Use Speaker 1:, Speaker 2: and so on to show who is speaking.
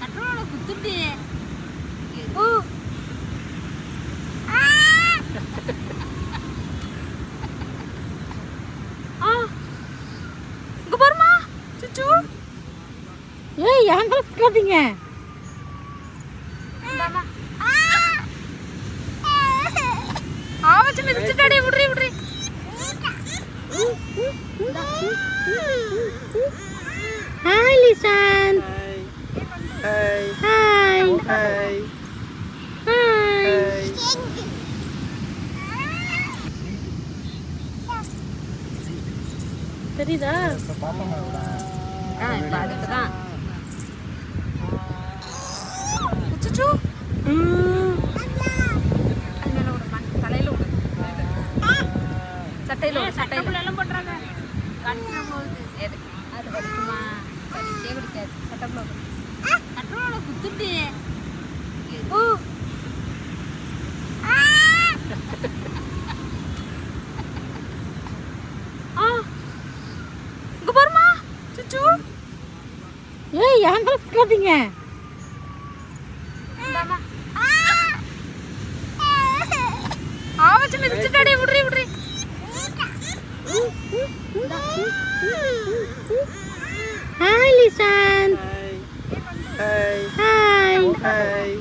Speaker 1: கட்டளோட குத்துட்டி இங்க பாருமா சுச்சு. ஏய் எங்க காதீங்க ஆவச்சு மிதிச்சிட்டாடி. விடுறி விடுறி. Hi Lisan. Hi hi hi hi. தெரியுதா? இப்ப அதுக்குதான் சுச்சு. அது மேல விடு, தலையில விடு, சட்டையில விடு. சட்டையில எல்லாம் போட்டுறாங்க. கடிச்சிட போகுது. அது கடிக்குமா? கடிச்சே குடிக்காது. சட்டைக்குள்ள விடு. கட்டளோட குத்துட்டி இங்க பாருமா சுச்சு. ஏய் எங்க காதீங்க ஆவச்சு மிதிச்சிட்டாடி. விடுறி விடுறி. Hi Lisan. Hi hi hi.